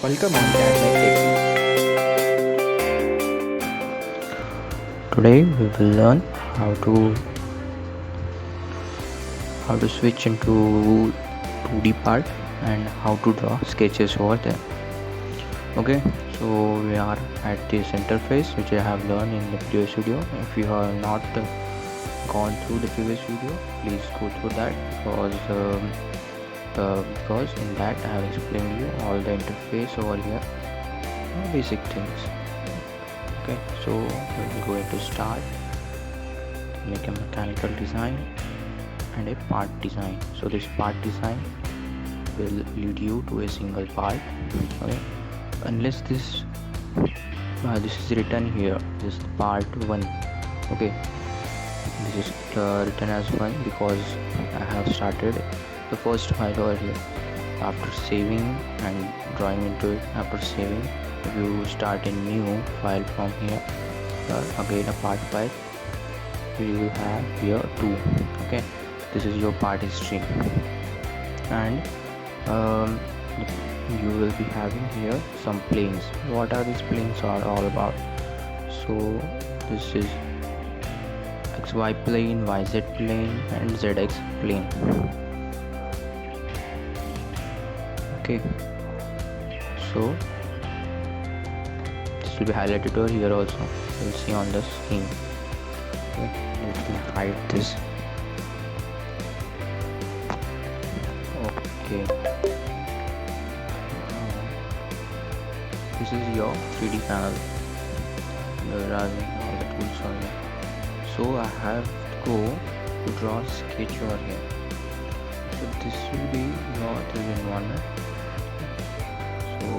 Welcome on Tech. Today we will learn how to switch into 2D part and how to draw sketches over there. Okay, so we are at this interface which I have learned in the previous video. If you have not gone through the previous video, please go through that because in that I have explained you all the interface over here, basic things. Okay, so we're going to start, make a mechanical design and a part design. So this part design will lead you to a single part. Okay, unless this is written here, this is part 1. Okay, this is written as 1 because I have started the first file over here. After saving and drawing into it, after saving, if you start a new file from here, again a part file, you will have here 2. Okay, this is your part history, and you will be having here some planes. What are these planes are all about? So this is XY plane, YZ plane and ZX plane. Okay, so this will be highlighted over here also. You'll see on the screen. Okay, let me hide this. Okay, this is your 3D panel. There are all the tools on here. So I have to go to draw a sketch over here. So this will be your 3D environment. So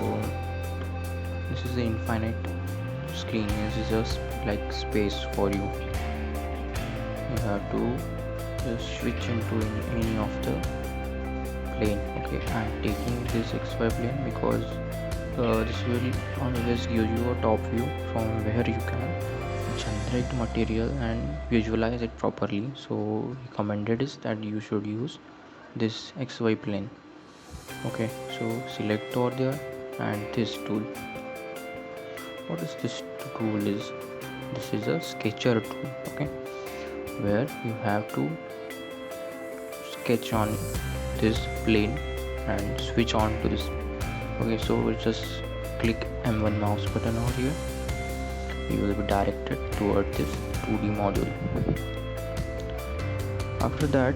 this is the infinite screen. This is just like space for you. You have to just switch into any of the plane. Okay, I'm taking this XY plane because this will always give you a top view from where you can generate material and visualize it properly. So recommended is that you should use this XY plane. Okay, so select over there and this tool. What is this tool is? This is a sketcher tool. Okay, where you have to sketch on this plane and switch on to this. Okay, so we'll just click M1 mouse button over here. You will be directed toward this 2D module. After that,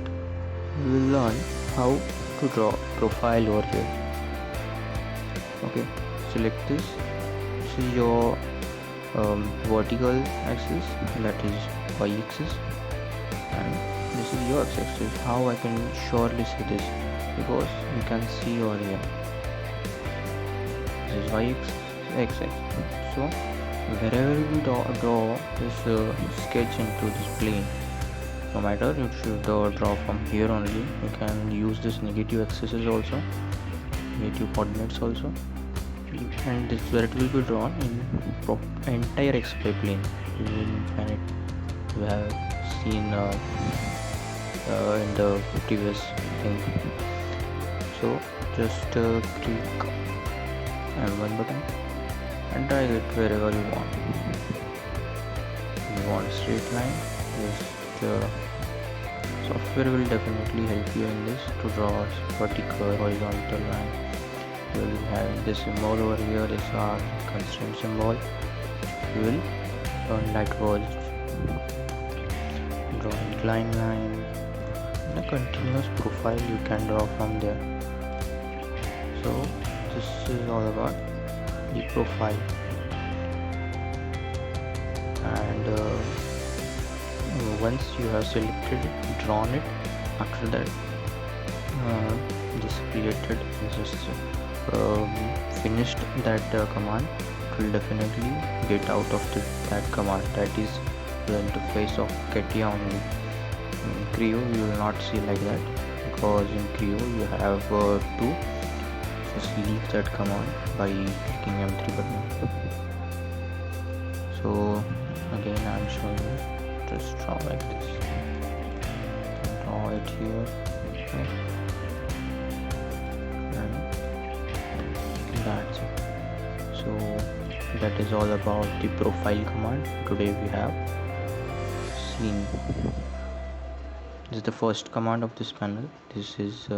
we will learn how to draw profile over here. Okay, select this. This is your vertical axis, that is y-axis, and this is your x-axis. How I can surely see this? Because you can see over here. This is y-axis, x-axis. So wherever you draw this sketch into this plane, no matter you should draw from here only, you can use this negative axis also, negative coordinates also, and this where it will be drawn in entire XY plane. You have seen in the previous thing. So just click M1 button and drag it wherever you want. You want a straight line, just software will definitely help you in this to draw vertical, horizontal line. You will be having this symbol over here, this are constraint symbol. You will learn that was draw incline line and a continuous profile you can draw from there. So this is all about the profile, and once you have selected it, drawn it, after that this created just finished that command. It will definitely get out of that command. That is the interface of CATIA only. In Creo you will not see like that, because in Creo you have to just leave that command by clicking M3 button. So again I am showing you, just draw like this, draw it here. Okay, and that's it. So that is all about the profile command. Today we have seen, this is the first command of this panel. This is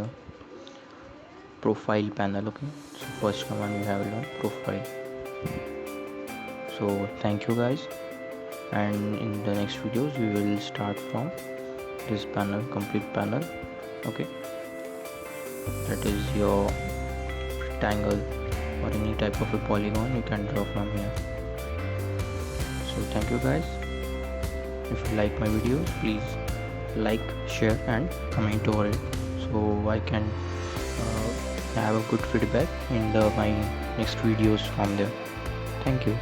profile panel. Okay, so first command we have learned profile. So thank you guys, and in the next videos we will start from this panel, complete panel. Okay, that is your rectangle or any type of a polygon you can draw from here. So thank you guys. If you like my videos, please like, share and comment over it, so I can have a good feedback in my next videos from there. Thank you.